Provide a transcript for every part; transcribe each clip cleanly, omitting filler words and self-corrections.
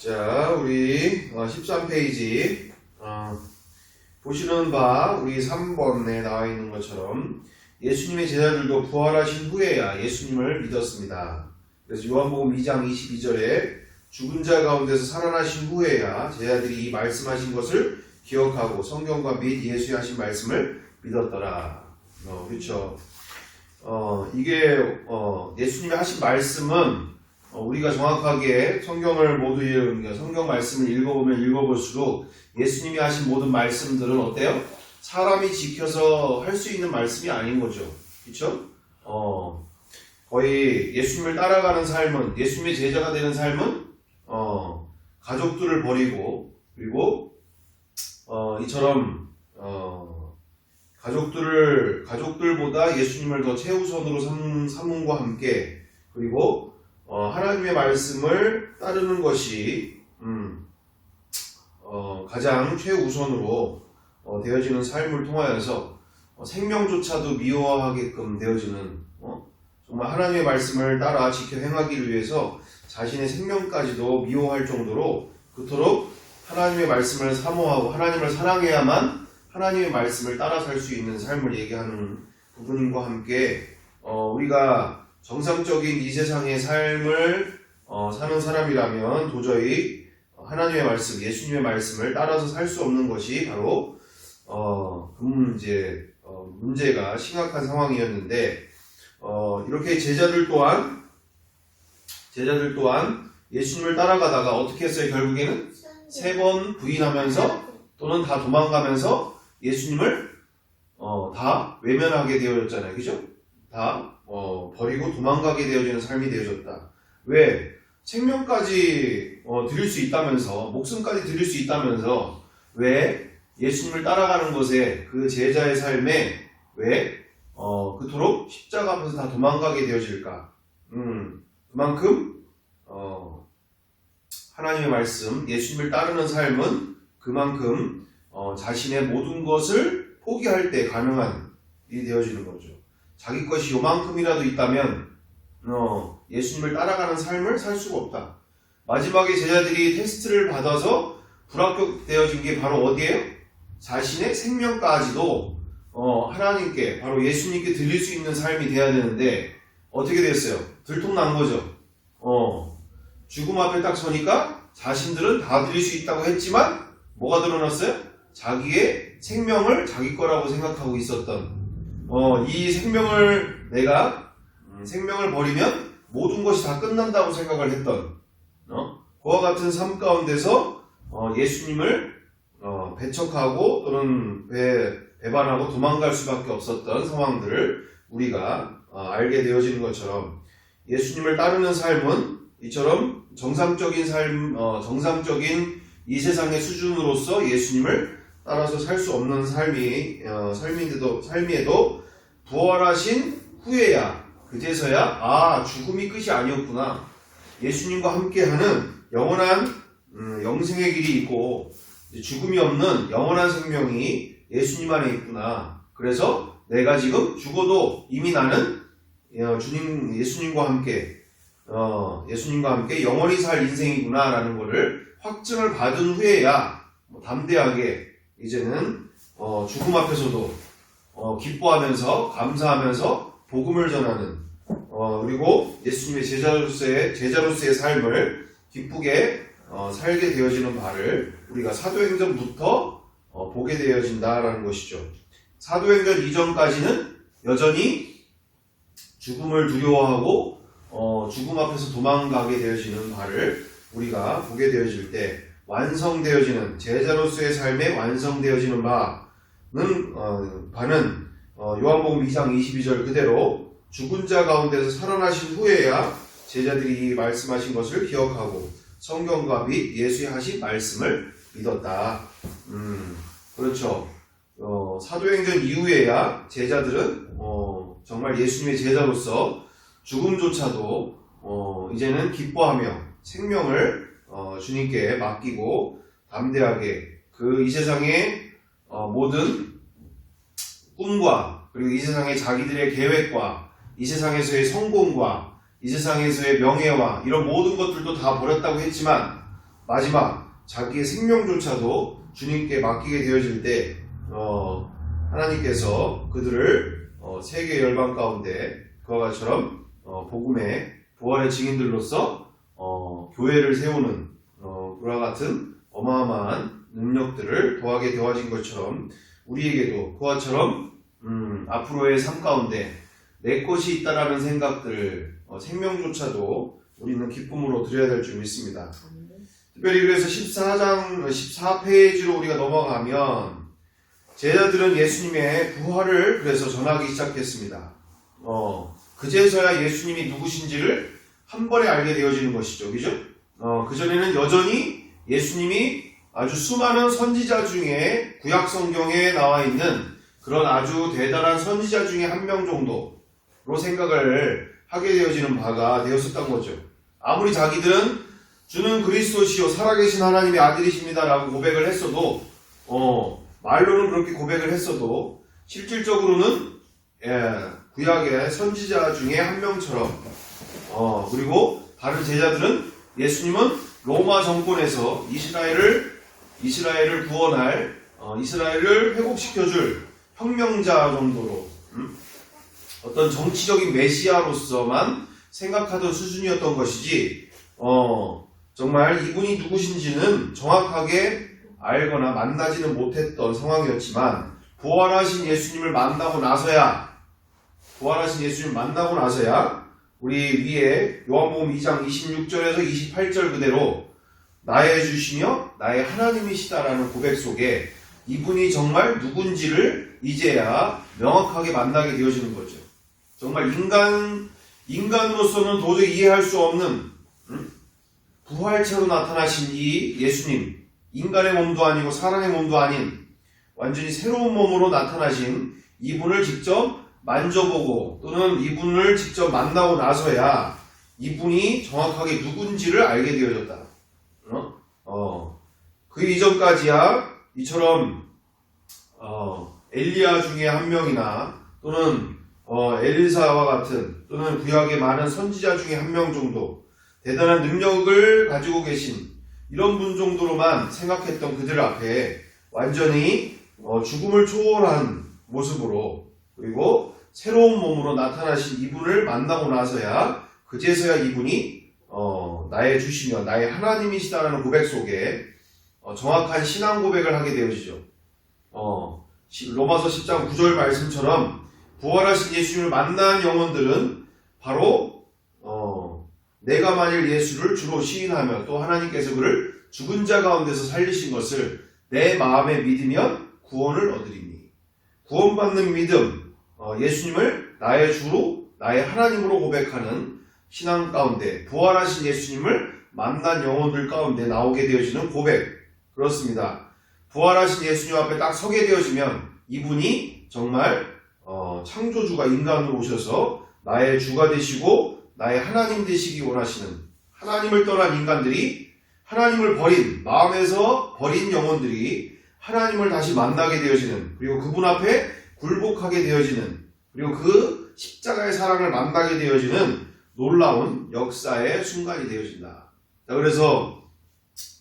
자, 우리 13페이지 보시는 바 우리 3번에 나와 있는 것처럼 예수님의 제자들도 부활하신 후에야 예수님을 믿었습니다. 그래서 요한복음 2장 22절에 죽은 자 가운데서 살아나신 후에야 제자들이 이 말씀하신 것을 기억하고 성경과 및 예수의 하신 말씀을 믿었더라. 그렇죠. 이게 예수님이 하신 말씀은 우리가 정확하게 성경을 모두 성경 말씀을 읽어보면 읽어볼수록 예수님이 하신 모든 말씀들은 어때요? 사람이 지켜서 할 수 있는 말씀이 아닌 거죠. 그렇죠? 거의 예수님을 따라가는 삶은, 예수님의 제자가 되는 삶은 가족들을 버리고, 그리고 이처럼 가족들보다 예수님을 더 최우선으로 삼음과 함께, 그리고 하나님의 말씀을 따르는 것이 가장 최우선으로 되어지는 삶을 통하여서 생명조차도 미워하게끔 되어지는, 정말 하나님의 말씀을 따라 지켜 행하기를 위해서 자신의 생명까지도 미워할 정도로 그토록 하나님의 말씀을 사모하고 하나님을 사랑해야만 하나님의 말씀을 따라 살 수 있는 삶을 얘기하는 부분과 함께 우리가 정상적인 이 세상의 삶을 사는 사람이라면 도저히 하나님의 말씀, 예수님의 말씀을 따라서 살 수 없는 것이 바로 문제가 심각한 상황이었는데, 이렇게 제자들 또한 예수님을 따라가다가 어떻게 했어요? 결국에는 3번 부인하면서 또는 다 도망가면서 예수님을 다 외면하게 되어졌잖아요. 그죠? 다 버리고 도망가게 되어지는 삶이 되어졌다. 왜? 생명까지 드릴 수 있다면서, 목숨까지 드릴 수 있다면서 왜 예수님을 따라가는 것에, 그 제자의 삶에 왜 그토록 십자가 앞에서 다 도망가게 되어질까? 그만큼 하나님의 말씀, 예수님을 따르는 삶은 그만큼 자신의 모든 것을 포기할 때 가능한 일이 되어지는 거죠. 자기 것이 요만큼이라도 있다면 예수님을 따라가는 삶을 살 수가 없다. 마지막에 제자들이 테스트를 받아서 불합격되어진 게 바로 어디예요? 자신의 생명까지도 하나님께, 바로 예수님께 드릴 수 있는 삶이 돼야 되는데 어떻게 됐어요? 들통난 거죠. 죽음 앞에 딱 서니까 자신들은 다 드릴 수 있다고 했지만 뭐가 드러났어요? 자기의 생명을 자기 거라고 생각하고 있었던, 이 생명을 생명을 버리면 모든 것이 다 끝난다고 생각을 했던, 그와 같은 삶 가운데서 예수님을 배척하고 또는 배반하고 도망갈 수밖에 없었던 상황들을 우리가 알게 되어지는 것처럼, 예수님을 따르는 삶은 이처럼 정상적인 정상적인 이 세상의 수준으로서 예수님을 따라서 살 수 없는 삶에도 부활하신 후에야, 그제서야 죽음이 끝이 아니었구나, 예수님과 함께하는 영원한 영생의 길이 있고 죽음이 없는 영원한 생명이 예수님 안에 있구나. 그래서 내가 지금 죽어도 이미 나는 예수님과 함께 영원히 살 인생이구나 라는 것을 확증을 받은 후에야 담대하게 이제는 죽음 앞에서도 기뻐하면서 감사하면서 복음을 전하는, 그리고 예수님의 제자로서의 삶을 기쁘게 살게 되어지는 바를 우리가 사도행전부터 보게 되어진다라는 것이죠. 사도행전 이전까지는 여전히 죽음을 두려워하고 죽음 앞에서 도망가게 되어지는 바를 우리가 보게 되어질 때, 완성되어지는 제자로서의 삶에 완성되어지는 바는 요한복음 2장 22절 그대로 죽은 자 가운데서 살아나신 후에야 제자들이 이 말씀하신 것을 기억하고 성경과 및 예수의 하신 말씀을 믿었다. 그렇죠. 사도행전 이후에야 제자들은 정말 예수님의 제자로서 죽음조차도 이제는 기뻐하며 생명을 주님께 맡기고 담대하게 이 세상의 모든 꿈과, 그리고 이 세상의 자기들의 계획과, 이 세상에서의 성공과, 이 세상에서의 명예와 이런 모든 것들도 다 버렸다고 했지만 마지막 자기의 생명조차도 주님께 맡기게 되어질 때 하나님께서 그들을 세계 열방 가운데 그와 같처럼 복음의 부활의 증인들로서 교회를 세우는 그와 같은 어마어마한 능력들을 더하게 되어진 것처럼 우리에게도 그와 같처럼 앞으로의 삶 가운데 내 것이 있다라는 생각들 생명조차도 우리는 기쁨으로 드려야 될 줄 믿습니다. 특별히 그래서 14페이지로 우리가 넘어가면 제자들은 예수님의 부활을 그래서 전하기 시작했습니다. 그제서야 예수님이 누구신지를 한 번에 알게 되어지는 것이죠. 그죠? 그전에는 여전히 예수님이 아주 수많은 선지자 중에 구약 성경에 나와 있는 그런 아주 대단한 선지자 중에 한 명 정도로 생각을 하게 되어지는 바가 되었었던 거죠. 아무리 자기들은 주는 그리스도시요 살아계신 하나님의 아들이십니다 라고 고백을 했어도 말로는 그렇게 고백을 했어도 실질적으로는 구약의 선지자 중에 한 명처럼 그리고 다른 제자들은 예수님은 로마 정권에서 이스라엘을 구원할 이스라엘을 회복시켜줄 혁명자 정도로 어떤 정치적인 메시아로서만 생각하던 수준이었던 것이지 정말 이분이 누구신지는 정확하게 알거나 만나지는 못했던 상황이었지만 부활하신 예수님을 만나고 나서야 우리 위에 요한복음 2장 26절에서 28절 그대로 나의 주시며 나의 하나님이시다라는 고백 속에 이분이 정말 누군지를 이제야 명확하게 만나게 되어지는 거죠. 정말 인간으로서는 도저히 이해할 수 없는 부활체로 나타나신 이 예수님, 인간의 몸도 아니고 사람의 몸도 아닌 완전히 새로운 몸으로 나타나신 이분을 직접 만져보고 또는 이분을 직접 만나고 나서야 이분이 정확하게 누군지를 알게 되어졌다. 그 이전까지야 이처럼 엘리야 중에 한 명이나 또는 엘리사와 같은 또는 구약의 많은 선지자 중에 한 명 정도 대단한 능력을 가지고 계신 이런 분 정도로만 생각했던 그들 앞에 완전히 죽음을 초월한 모습으로 그리고 새로운 몸으로 나타나신 이분을 만나고 나서야 그제서야 이분이 나의 주시며 나의 하나님이시다라는 고백 속에 정확한 신앙 고백을 하게 되어지죠. 로마서 10장 9절 말씀처럼 부활하신 예수님을 만난 영혼들은 바로 내가 만일 예수를 주로 시인하며 또 하나님께서 그를 죽은 자 가운데서 살리신 것을 내 마음에 믿으면 구원을 얻으리니 구원받는 믿음 예수님을 나의 주로 나의 하나님으로 고백하는 신앙 가운데 부활하신 예수님을 만난 영혼들 가운데 나오게 되어지는 고백 그렇습니다. 부활하신 예수님 앞에 딱 서게 되어지면 이분이 정말 창조주가 인간으로 오셔서 나의 주가 되시고 나의 하나님 되시기 원하시는 하나님을 떠난 인간들이 하나님을 버린 마음에서 버린 영혼들이 하나님을 다시 만나게 되어지는 그리고 그분 앞에 굴복하게 되어지는 그리고 그 십자가의 사랑을 만나게 되어지는 놀라운 역사의 순간이 되어진다. 자, 그래서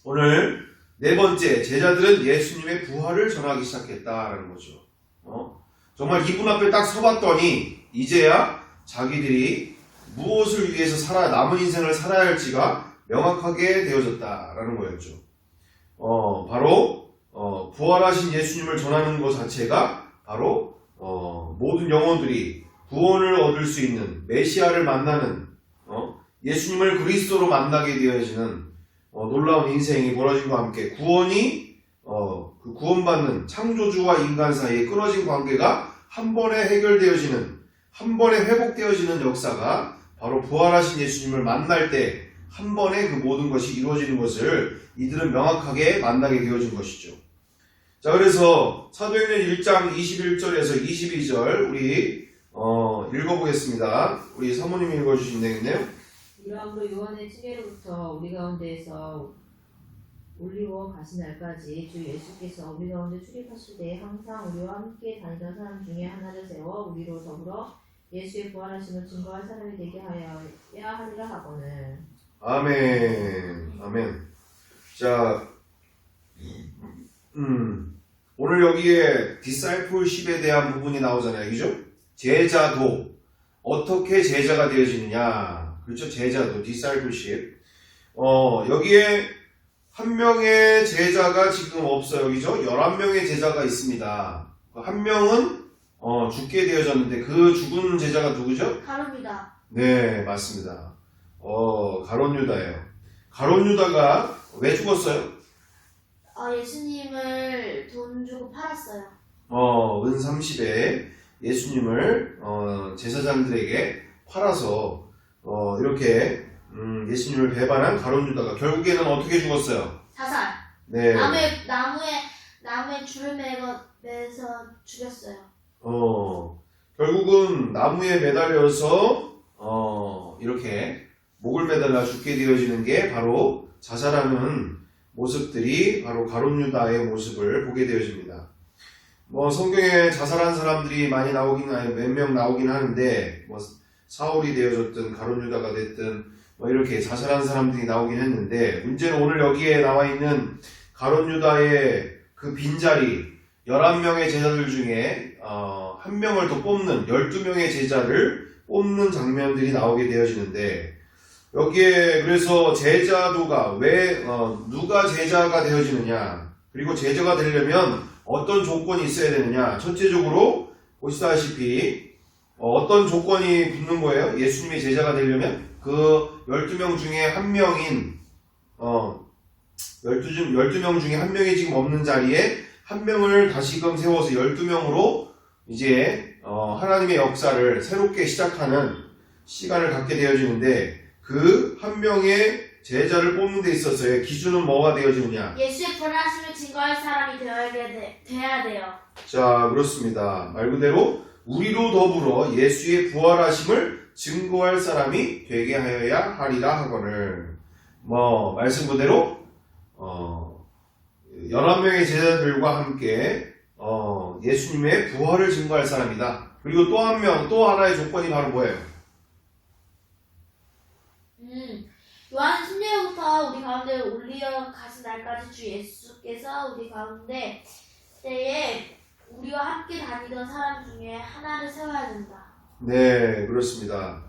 오늘 네 번째 제자들은 예수님의 부활을 전하기 시작했다라는 거죠. 정말 이분 앞에 딱 서봤더니 이제야 자기들이 무엇을 위해서 남은 인생을 살아야 할지가 명확하게 되어졌다라는 거였죠. 바로 부활하신 예수님을 전하는 것 자체가 바로 모든 영혼들이 구원을 얻을 수 있는 메시아를 만나는 예수님을 그리스도로 만나게 되어지는 놀라운 인생이 벌어짐과 함께 구원이 그 구원받는 창조주와 인간 사이에 끊어진 관계가 한 번에 해결되어지는 한 번에 회복되어지는 역사가 바로 부활하신 예수님을 만날 때 한 번에 그 모든 것이 이루어지는 것을 이들은 명확하게 만나게 되어진 것이죠. 자, 그래서 사도행전 1장 21절에서 22절 우리 읽어보겠습니다. 우리 사모님이 읽어주시면 되겠네요. 이러함으로 요한의 찌개로부터 우리 가운데에서 올리워 가신 날까지 주 예수께서 우리 가운데 출입하실 때 항상 우리와 함께 다니던 사람 중에 하나를 세워 우리로 더불어 예수의 부활하심을 증거할 사람이 되게 하여야 하리라 하거늘. 아멘. 아멘. 자, 오늘 여기에 discipleship에 대한 부분이 나오잖아요. 그죠? 제자도. 어떻게 제자가 되어지느냐. 그렇죠? 제자도, discipleship. 여기에 한 명의 제자가 지금 없어요. 그죠? 11명의 제자가 있습니다. 한 명은 죽게 되어졌는데 그 죽은 제자가 누구죠? 가룟유다. 네, 맞습니다. 가룟 유다예요. 가룟 유다가 왜 죽었어요? 예수님을 돈 주고 팔았어요. 은 30에 예수님을 제사장들에게 팔아서 이렇게 예수님을 배반한 가룟 유다가 결국에는 어떻게 죽었어요? 자살. 네. 나무에 줄을 매서 죽였어요. 결국은 나무에 매달려서 이렇게 목을 매달라 죽게 되어지는 게 바로 자살하는 모습들이 바로 가룟 유다의 모습을 보게 되어집니다. 성경에 자살한 사람들이 많이 나오긴 몇 명 나오긴 하는데 사울이 되어졌든 가룟 유다가 됐든 이렇게 자살한 사람들이 나오긴 했는데 문제는 오늘 여기에 나와 있는 가룟 유다의 그 빈자리 11명의 제자들 중에 한 명을 더 뽑는 12명의 제자를 뽑는 장면들이 나오게 되어지는데 여기에 그래서 제자도가 왜 누가 제자가 되어지느냐 그리고 제자가 되려면 어떤 조건이 있어야 되느냐 첫째적으로 보시다시피 어떤 조건이 붙는 거예요? 예수님의 제자가 되려면 그 12명 중에 한 명인 12명 중에 한 명이 지금 없는 자리에 한 명을 다시금 세워서 12명으로 이제 하나님의 역사를 새롭게 시작하는 시간을 갖게 되어지는데 그 한 명의 제자를 뽑는 데 있어서의 기준은 뭐가 되어지느냐? 예수의 부활하심을 증거할 사람이 돼야 돼요. 자, 그렇습니다. 말 그대로 우리로 더불어 예수의 부활하심을 증거할 사람이 되게 하여야 하리라 하거늘. 말씀 그대로 11명의 제자들과 함께 예수님의 부활을 증거할 사람이다. 그리고 또 한 명, 또 하나의 조건이 바로 뭐예요? 요한 10년부터 우리 가운데 올리어 가신 날까지 주 예수께서 우리 가운데 때에 우리와 함께 다니던 사람 중에 하나를 세워야 된다. 네, 그렇습니다.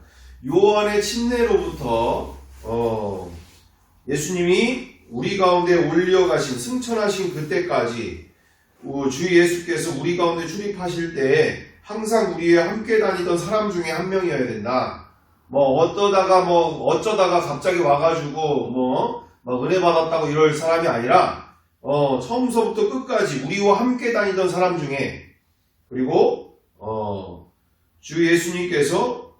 요한의 침례로부터 예수님이 우리 가운데 올려 가신 승천하신 그때까지 주 예수께서 우리 가운데 출입하실 때에 항상 우리와 함께 다니던 사람 중에 한 명이어야 된다. 어쩌다가 갑자기 와가지고 은혜 받았다고 이럴 사람이 아니라 처음서부터 끝까지 우리와 함께 다니던 사람 중에 그리고 주 예수님께서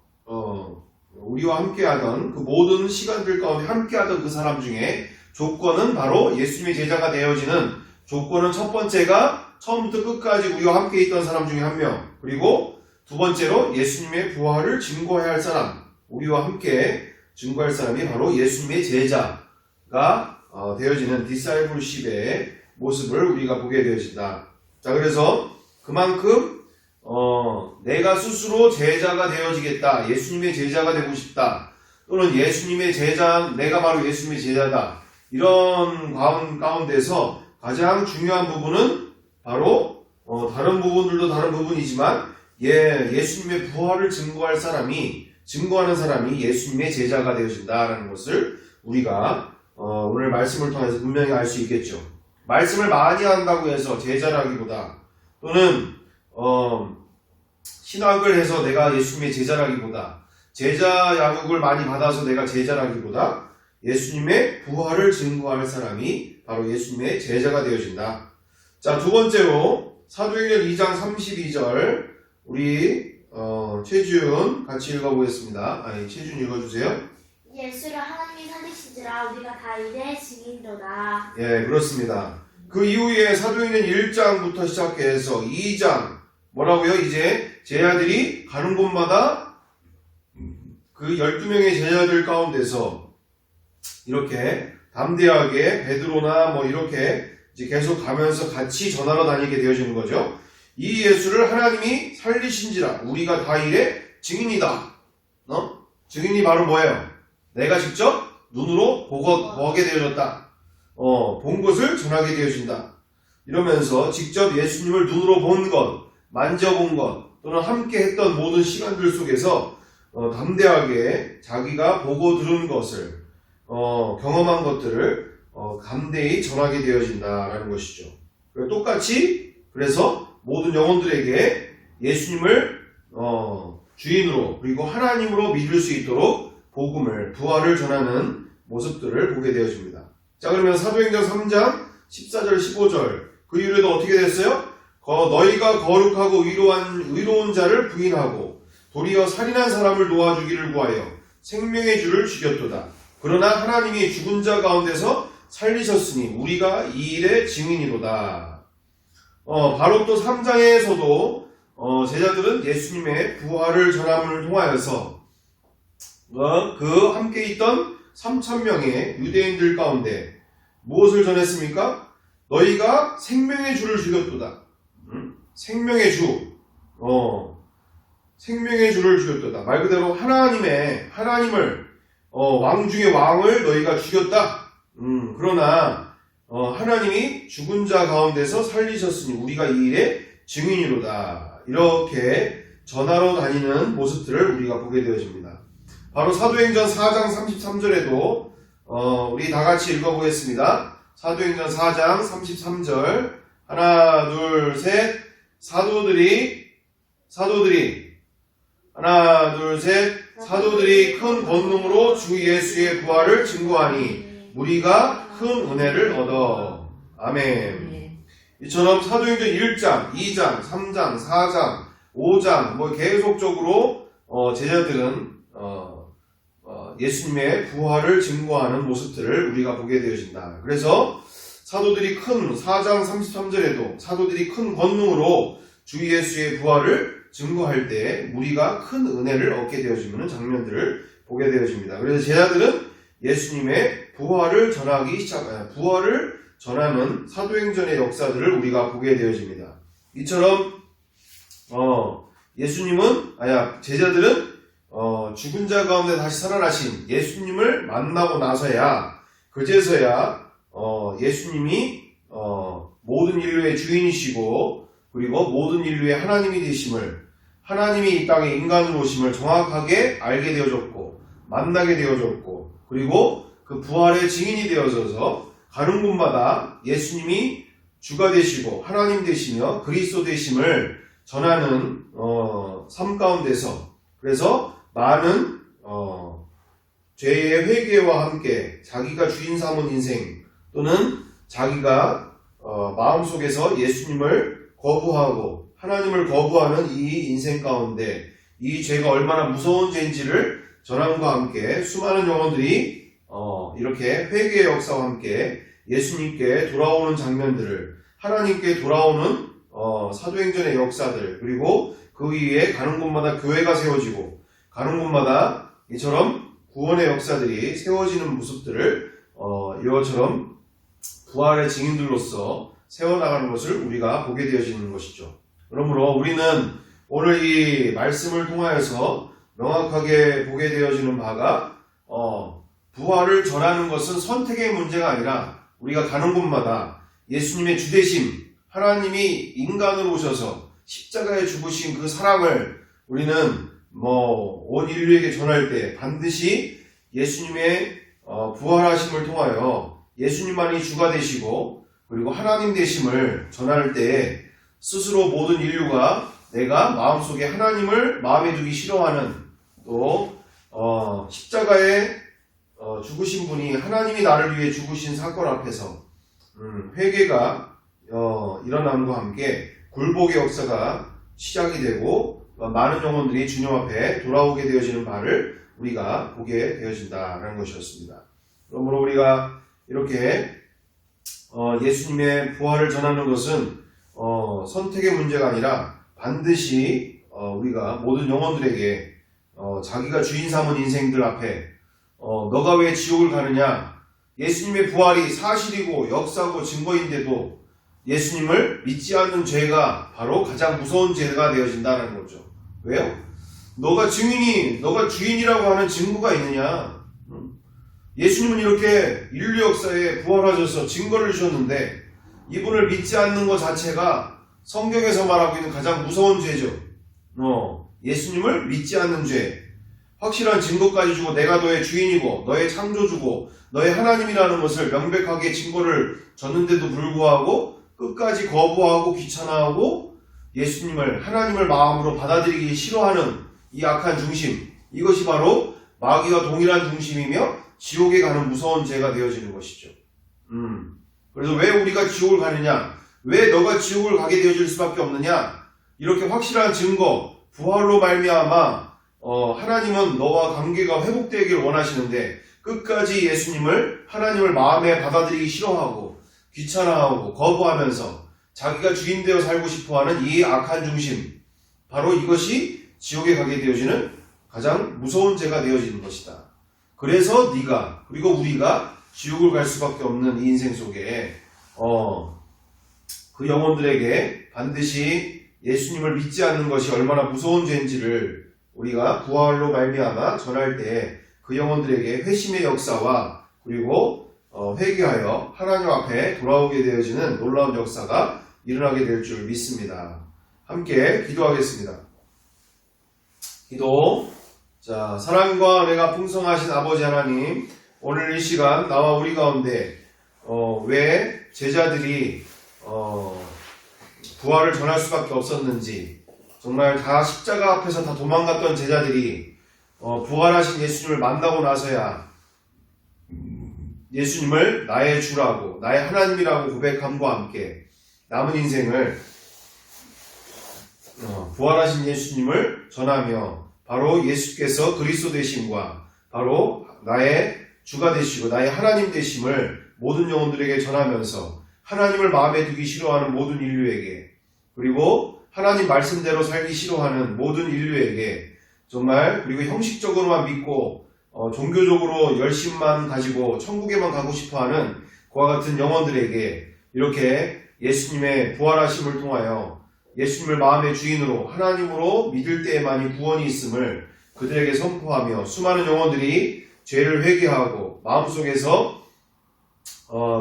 우리와 함께하던 그 모든 시간들 가운데 함께하던 그 사람 중에 조건은 바로 예수님의 제자가 되어지는 조건은 첫 번째가 처음부터 끝까지 우리와 함께 있던 사람 중에 한 명 그리고 두 번째로 예수님의 부활을 증거해야 할 사람 우리와 함께 증거할 사람이 바로 예수님의 제자가 되어지는 디사이플십의 모습을 우리가 보게 되어진다. 자, 그래서 그만큼 내가 스스로 제자가 되어지겠다. 예수님의 제자가 되고 싶다. 또는 예수님의 제자, 내가 바로 예수님의 제자다. 이런 가운데서 가장 중요한 부분은 바로 다른 부분들도 다른 부분이지만 예수님의 부활을 증거하는 사람이 예수님의 제자가 되어진다라는 것을 우리가 오늘 말씀을 통해서 분명히 알 수 있겠죠. 말씀을 많이 한다고 해서 제자라기보다 또는 신학을 해서 내가 예수님의 제자라기보다 제자 양육을 많이 받아서 내가 제자라기보다 예수님의 부활을 증거할 사람이 바로 예수님의 제자가 되어진다. 자, 두 번째로 사도행전 2장 32절 우리 최준 같이 읽어보겠습니다. 최준 읽어주세요. 예수를 하나님이 살리신지라 우리가 다 이의 증인도다. 예, 그렇습니다. 그 이후에 사도행전 1장부터 시작해서 2장 뭐라고요? 이제 제자들이 가는 곳마다 그 12명의 제자들 가운데서 이렇게 담대하게 베드로나 이렇게 이제 계속 가면서 같이 전하러 다니게 되어지는 거죠. 이 예수를 하나님이 살리신지라 우리가 다 이의 증인이다. 증인이 바로 뭐예요? 내가 직접 눈으로 보게 되어졌다. 본 것을 전하게 되어진다. 이러면서 직접 예수님을 눈으로 본 것, 만져본 것, 또는 함께 했던 모든 시간들 속에서 담대하게 자기가 보고 들은 것을 경험한 것들을 담대히 전하게 되어진다라는 것이죠. 똑같이 그래서 모든 영혼들에게 예수님을 주인으로 그리고 하나님으로 믿을 수 있도록 복음을 부활을 전하는 모습들을 보게 되어집니다. 자, 그러면 사도행전 3장 14절 15절 그 이후에도 어떻게 됐어요? 너희가 거룩하고 의로운 자를 부인하고 도리어 살인한 사람을 놓아주기를 구하여 생명의 주를 죽였도다. 그러나 하나님이 죽은 자 가운데서 살리셨으니 우리가 이 일의 증인이로다. 바로 또 3장에서도 제자들은 예수님의 부활을 전함을 통하여서 그 함께 있던 3,000명의 유대인들 가운데 무엇을 전했습니까? 너희가 생명의 주를 죽였도다. 생명의 주, 생명의 주를 죽였도다. 말 그대로 하나님을 왕 중의 왕을 너희가 죽였다. 그러나 하나님이 죽은 자 가운데서 살리셨으니 우리가 이 일의 증인이로다. 이렇게 전하러 다니는 모습들을 우리가 보게 되어집니다. 바로 사도행전 4장 33절에도 우리 다 같이 읽어보겠습니다. 사도행전 4장 33절 하나 둘 셋 사도들이 하나 둘 셋 사도들이 큰 권능으로 주 예수의 부활을 증거하니 우리가 큰 은혜를 얻어. 아멘. 네. 이처럼 사도행전 1장, 2장, 3장, 4장, 5장 계속적으로 제자들은 예수님의 부활을 증거하는 모습들을 우리가 보게 되어진다. 그래서 사도들이 4장 33절에도 사도들이 큰 권능으로 주 예수의 부활을 증거할 때 우리가 큰 은혜를 얻게 되어지는 장면들을 보게 되어집니다. 그래서 제자들은 예수님의 부활을 전하는 사도행전의 역사들을 우리가 보게 되어집니다. 이처럼 제자들은 죽은 자 가운데 다시 살아나신 예수님을 만나고 나서야 그제서야 예수님이 모든 인류의 주인이시고 그리고 모든 인류의 하나님이 되심을 하나님이 이 땅에 인간으로 오심을 정확하게 알게 되어졌고 만나게 되어졌고 그리고 그 부활의 증인이 되어져서 가는 곳마다 예수님이 주가 되시고 하나님 되시며 그리스도 되심을 전하는 삶 가운데서 그래서 많은 죄의 회개와 함께 자기가 주인 삼은 인생 또는 자기가 마음속에서 예수님을 거부하고 하나님을 거부하는 이 인생 가운데 이 죄가 얼마나 무서운 죄인지를 전함과 함께 수많은 영혼들이 이렇게 회개의 역사와 함께 예수님께 돌아오는 장면들을 하나님께 돌아오는 사도행전의 역사들 그리고 그 위에 가는 곳마다 교회가 세워지고 가는 곳마다 이처럼 구원의 역사들이 세워지는 모습들을 이것처럼 부활의 증인들로서 세워나가는 것을 우리가 보게 되어지는 것이죠. 그러므로 우리는 오늘 이 말씀을 통하여서 명확하게 보게 되어지는 바가 부활을 전하는 것은 선택의 문제가 아니라 우리가 가는 곳마다 예수님의 주되심 하나님이 인간으로 오셔서 십자가에 죽으신 그 사랑을 우리는 온 인류에게 전할 때 반드시 예수님의 부활하심을 통하여 예수님만이 주가 되시고 그리고 하나님 되심을 전할 때 스스로 모든 인류가 내가 마음속에 하나님을 마음에 두기 싫어하는 또 십자가에 죽으신 분이 하나님이 나를 위해 죽으신 사건 앞에서 회개가 일어남과 함께 굴복의 역사가 시작이 되고 많은 영혼들이 주님 앞에 돌아오게 되어지는 바를 우리가 보게 되어진다라는 것이었습니다. 그러므로 우리가 이렇게 예수님의 부활을 전하는 것은 선택의 문제가 아니라 반드시 우리가 모든 영혼들에게 자기가 주인 삼은 인생들 앞에 너가 왜 지옥을 가느냐 예수님의 부활이 사실이고 역사고 증거인데도 예수님을 믿지 않는 죄가 바로 가장 무서운 죄가 되어진다는 거죠. 왜요? 너가 주인이라고 하는 증거가 있느냐? 예수님은 이렇게 인류 역사에 부활하셔서 증거를 주셨는데 이분을 믿지 않는 것 자체가 성경에서 말하고 있는 가장 무서운 죄죠. 예수님을 믿지 않는 죄. 확실한 증거까지 주고 내가 너의 주인이고 너의 창조주고 너의 하나님이라는 것을 명백하게 증거를 줬는데도 불구하고 끝까지 거부하고 귀찮아하고 예수님을 하나님을 마음으로 받아들이기 싫어하는 이 악한 중심, 이것이 바로 마귀와 동일한 중심이며 지옥에 가는 무서운 죄가 되어지는 것이죠. 그래서 왜 우리가 지옥을 가느냐, 왜 너가 지옥을 가게 되어질 수밖에 없느냐, 이렇게 확실한 증거, 부활로 말미암아 하나님은 너와 관계가 회복되길 원하시는데 끝까지 예수님을, 하나님을 마음에 받아들이기 싫어하고 귀찮아하고 거부하면서 자기가 주인 되어 살고 싶어하는 이 악한 중심, 바로 이것이 지옥에 가게 되어지는 가장 무서운 죄가 되어지는 것이다. 그래서 네가, 그리고 우리가 지옥을 갈 수밖에 없는 이 인생 속에 그 영혼들에게 반드시 예수님을 믿지 않는 것이 얼마나 무서운 죄인지를 우리가 부활로 말미암아 전할 때 그 영혼들에게 회심의 역사와 그리고 회개하여 하나님 앞에 돌아오게 되어지는 놀라운 역사가 일어나게 될 줄 믿습니다. 함께 기도하겠습니다. 기도. 자, 사랑과 은혜가 풍성하신 아버지 하나님, 오늘 이 시간 나와 우리 가운데 왜 제자들이 부활을 전할 수밖에 없었는지, 정말 다 십자가 앞에서 다 도망갔던 제자들이 부활하신 예수님을 만나고 나서야 예수님을 나의 주라고, 나의 하나님이라고 고백함과 함께 남은 인생을 부활하신 예수님을 전하며 바로 예수께서 그리스도 되심과 바로 나의 주가 되시고 나의 하나님 되심을 모든 영혼들에게 전하면서 하나님을 마음에 두기 싫어하는 모든 인류에게, 그리고 하나님 말씀대로 살기 싫어하는 모든 인류에게, 정말 그리고 형식적으로만 믿고 종교적으로 열심만 가지고 천국에만 가고 싶어하는 그와 같은 영혼들에게 이렇게 예수님의 부활하심을 통하여 예수님을 마음의 주인으로 하나님으로 믿을 때에만이 구원이 있음을 그들에게 선포하며 수많은 영혼들이 죄를 회개하고 마음속에서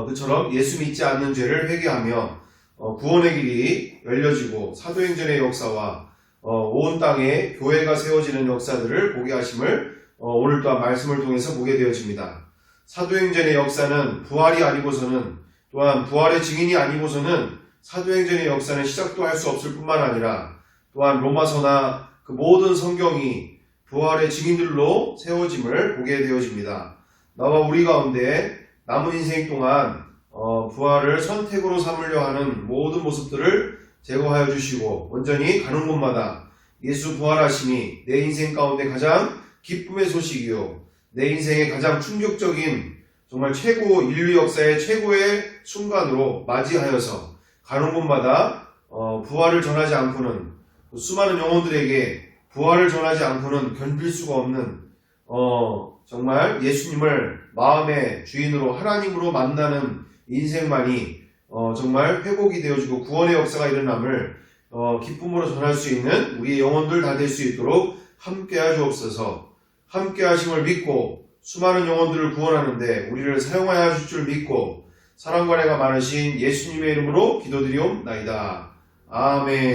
그처럼 예수 믿지 않는 죄를 회개하며 구원의 길이 열려지고 사도행전의 역사와 온 땅에 교회가 세워지는 역사들을 보게 하심을 오늘 또한 말씀을 통해서 보게 되어집니다. 사도행전의 역사는 부활이 아니고서는, 또한 부활의 증인이 아니고서는 사도행전의 역사는 시작도 할 수 없을 뿐만 아니라 또한 로마서나 그 모든 성경이 부활의 증인들로 세워짐을 보게 되어집니다. 나와 우리 가운데 남은 인생 동안 부활을 선택으로 삼으려 하는 모든 모습들을 제거하여 주시고 온전히 가는 곳마다 예수 부활하심이 내 인생 가운데 가장 기쁨의 소식이요, 내 인생의 가장 충격적인 정말 최고, 인류 역사의 최고의 순간으로 맞이하여서 가는 곳마다 부활을 전하지 않고는, 수많은 영혼들에게 부활을 전하지 않고는 견딜 수가 없는 정말 예수님을 마음의 주인으로 하나님으로 만나는 인생만이 정말 회복이 되어지고 구원의 역사가 일어남을 기쁨으로 전할 수 있는 우리의 영혼들 다 될 수 있도록 함께 하시옵소서. 함께 하심을 믿고 수많은 영혼들을 구원하는데 우리를 사용하여 하실 줄 믿고 사랑과 은혜가 많으신 예수님의 이름으로 기도드리옵나이다. 아멘.